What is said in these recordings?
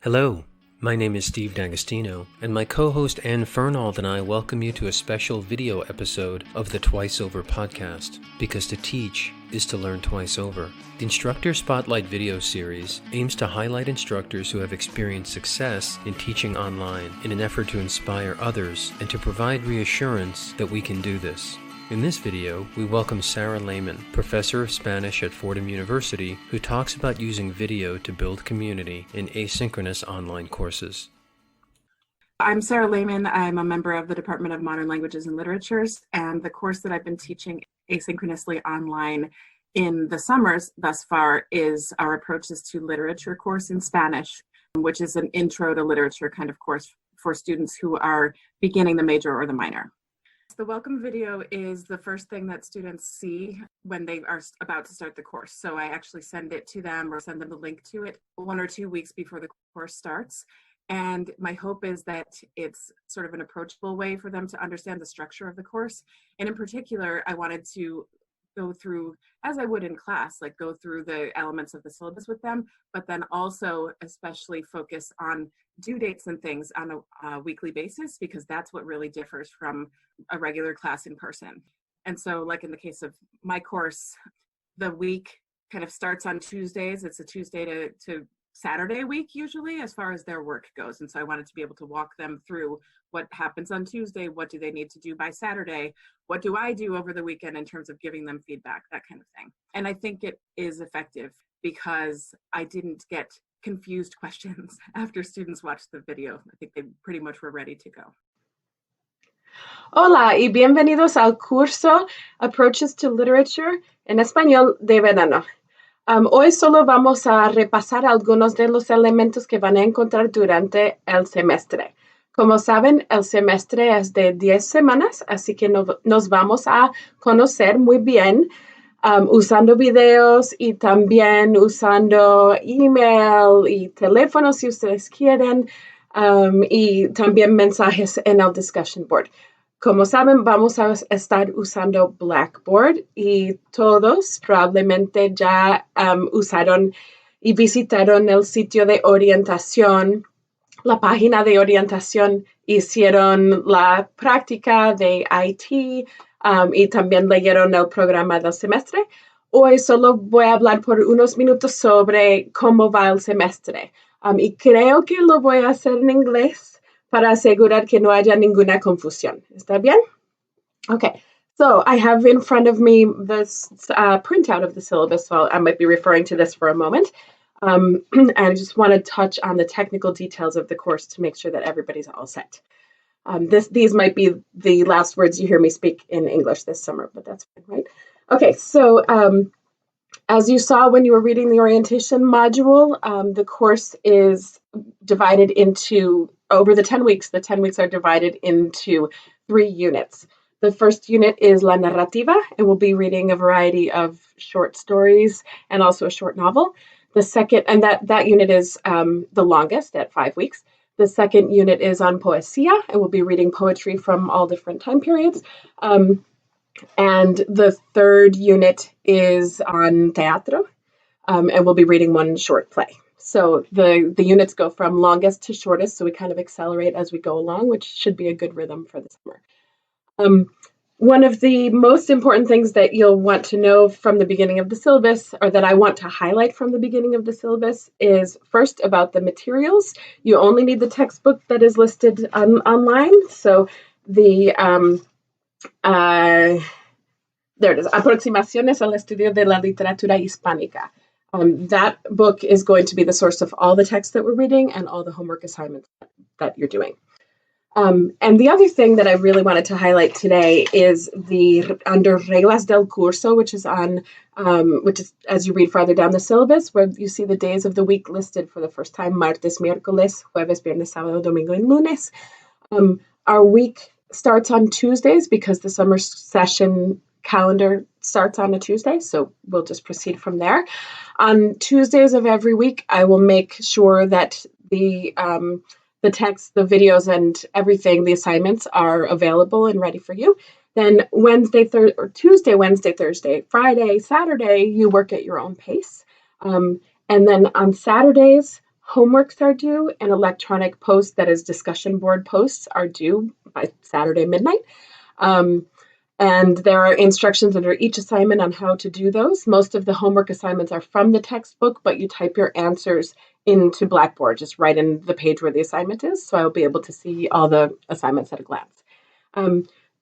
Hello, my name is Steve D'Agostino, and my co-host Anne Fernald and I welcome you to a special video episode of the Twice Over podcast, because to teach is to learn twice over. The Instructor Spotlight video series aims to highlight instructors who have experienced success in teaching online in an effort to inspire others and to provide reassurance that we can do this. In this video, we welcome Sara Lehman, professor of Spanish at Fordham University, who talks about using video to build community in asynchronous online courses. I'm Sara Lehman. I'm a member of the Department of Modern Languages and Literatures, and the course that I've been teaching asynchronously online in the summers thus far is our Approaches to Literature course in Spanish, which is an intro to literature kind of course for students who are beginning the major or the minor. The welcome video is the first thing that students see when they are about to start the course. So I actually send it to them or send them the link to it 1 or 2 weeks before the course starts. And my hope is that it's sort of an approachable way for them to understand the structure of the course. And in particular, I wanted to go through, as I would in class, like go through the elements of the syllabus with them, but then also especially focus on due dates and things on a weekly basis, because that's what really differs from a regular class in person. And so like in the case of my course, the week kind of starts on Tuesdays. It's a Tuesday to Saturday week usually as far as their work goes. And so I wanted to be able to walk them through what happens on Tuesday, what do they need to do by Saturday, what do I do over the weekend in terms of giving them feedback, that kind of thing. And I think it is effective because I didn't get confused questions after students watched the video. I think they pretty much were ready to go. Hola y bienvenidos al curso Approaches to Literature en Español de Verano. Hoy solo vamos a repasar algunos de los elementos que van a encontrar durante el semestre. Como saben, el semestre es de 10 semanas, así que nos vamos a conocer muy bien usando videos y también usando email y teléfono si ustedes quieren, y también mensajes en el discussion board. Como saben, vamos a estar usando Blackboard y todos probablemente ya usaron y visitaron el sitio de orientación, la página de orientación, hicieron la práctica de IT y también leyeron el programa del semestre. Hoy solo voy a hablar por unos minutos sobre cómo va el semestre. Y creo que lo voy a hacer en inglés para asegurar que no haya ninguna confusión. ¿Está bien? Okay, so I have in front of me this printout of the syllabus, so I might be referring to this for a moment. And I just want to touch on the technical details of the course to make sure that everybody's all set. These might be the last words you hear me speak in English this summer, but that's fine, right? Okay, so as you saw when you were reading the orientation module, the course is divided into, over the 10 weeks are divided into 3 units. The first unit is La Narrativa, and we'll be reading a variety of short stories and also a short novel. The second, and that unit is the longest at 5 weeks. The second unit is on Poesía, and we'll be reading poetry from all different time periods. And the third unit is on Teatro, and we'll be reading one short play. So the units go from longest to shortest, so we kind of accelerate as we go along, which should be a good rhythm for the summer. One of the most important things that you'll want to know from the beginning of the syllabus, or that I want to highlight from the beginning of the syllabus, is first about the materials. You only need the textbook that is listed online. So the there it is, Aproximaciones al Estudio de la Literatura Hispánica. That book is going to be the source of all the texts that we're reading and all the homework assignments that you're doing. And the other thing that I really wanted to highlight today is under Reglas del Curso, which is as you read farther down the syllabus, where you see the days of the week listed for the first time: martes, miércoles, jueves, viernes, sábado, domingo, and lunes. Our week starts on Tuesdays because the summer session calendar starts on a Tuesday, so we'll just proceed from there. On Tuesdays of every week, I will make sure that the text, the videos, and everything, the assignments are available and ready for you. Then Tuesday, Wednesday, Thursday, Friday, Saturday, you work at your own pace. And then on Saturdays, homeworks are due and electronic posts, that is discussion board posts, are due by Saturday midnight. And there are instructions under each assignment on how to do those. Most of the homework assignments are from the textbook, but you type your answers into Blackboard, just right in the page where the assignment is. So I'll be able to see all the assignments at a glance.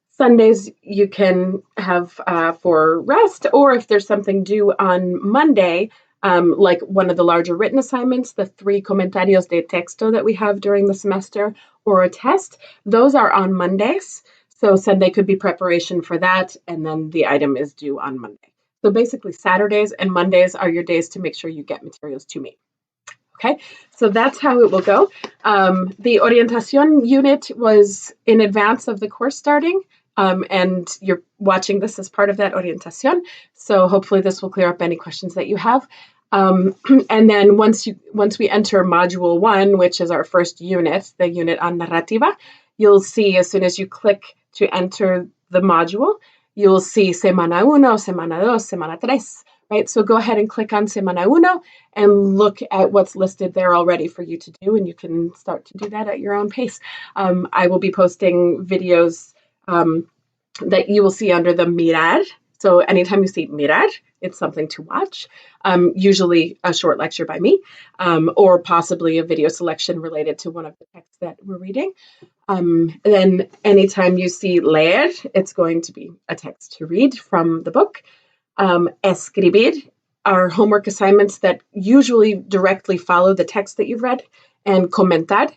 Sundays you can have for rest, or if there's something due on Monday, like one of the larger written assignments, the 3 comentarios de texto that we have during the semester, or a test, those are on Mondays. So Sunday could be preparation for that, and then the item is due on Monday. So basically Saturdays and Mondays are your days to make sure you get materials to me. Okay, so that's how it will go. The orientación unit was in advance of the course starting, and you're watching this as part of that orientación. So hopefully this will clear up any questions that you have. And then once we enter module 1, which is our first unit, the unit on narrativa, you'll see as soon as you click to enter the module, you'll see semana 1, semana 2, semana 3, right? So go ahead and click on semana 1 and look at what's listed there already for you to do, and you can start to do that at your own pace. I will be posting videos that you will see under the mirar. So anytime you see mirar, it's something to watch, usually a short lecture by me, or possibly a video selection related to one of the texts that we're reading. Then anytime you see leer, it's going to be a text to read from the book. Escribir are homework assignments that usually directly follow the text that you've read, and comentar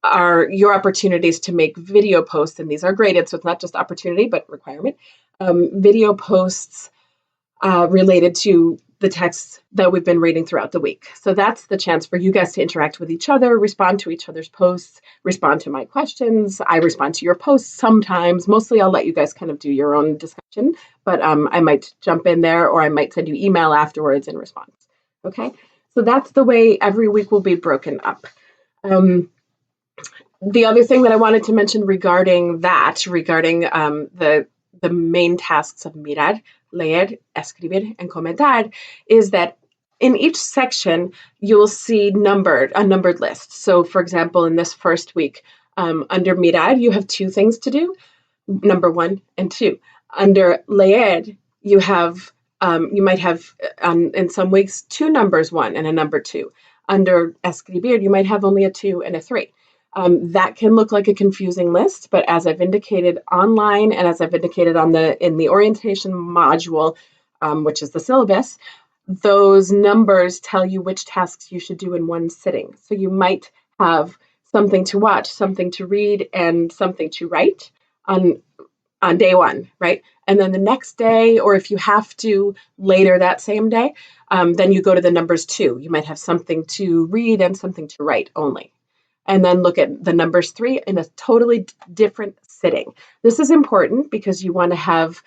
are your opportunities to make video posts, and these are graded, so it's not just opportunity, but requirement. Video posts related to the texts that we've been reading throughout the week. So that's the chance for you guys to interact with each other, respond to each other's posts, respond to my questions. I respond to your posts sometimes. Mostly I'll let you guys kind of do your own discussion, but I might jump in there, or I might send you email afterwards in response. Okay, so that's the way every week will be broken up. The other thing that I wanted to mention regarding the main tasks of mirar, leer, escribir, and comentar is that in each section, you'll see a numbered list. So for example, in this first week, under mirar, you have 2 things to do, number 1 and 2. Under leer, you might have in some weeks 2 numbers 1 and a number 2. Under escribir, you might have only a 2 and a 3. That can look like a confusing list, but as I've indicated online and as I've indicated in the orientation module, which is the syllabus, those numbers tell you which tasks you should do in one sitting. So you might have something to watch, something to read, and something to write on day 1, right? And then the next day, or if you have to later that same day, then you go to the numbers 2. You might have something to read and something to write only. And then look at the numbers 3 in a totally different sitting. This is important because you want to have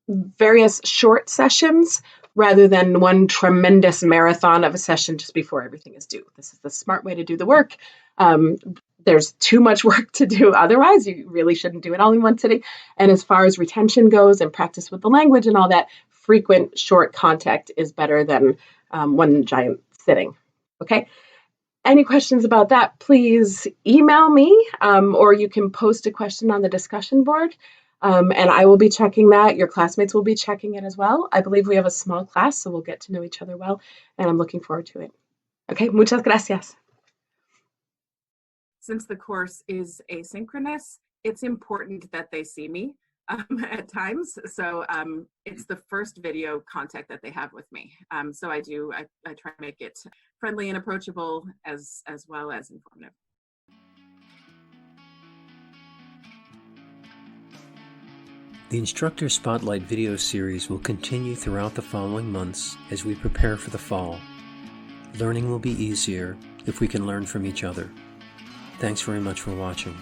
various short sessions rather than one tremendous marathon of a session just before everything is due. This is the smart way to do the work. There's too much work to do otherwise. You really shouldn't do it all in one sitting. And as far as retention goes and practice with the language and all that, frequent short contact is better than one giant sitting. Okay? Any questions about that, please email me, or you can post a question on the discussion board, and I will be checking that. Your classmates will be checking it as well. I believe we have a small class, so we'll get to know each other well, and I'm looking forward to it. Okay, muchas gracias. Since the course is asynchronous, it's important that they see me at times. So it's the first video contact that they have with me. So I try to make it friendly and approachable as well as informative. The Instructor Spotlight video series will continue throughout the following months as we prepare for the fall. Learning will be easier if we can learn from each other. Thanks very much for watching.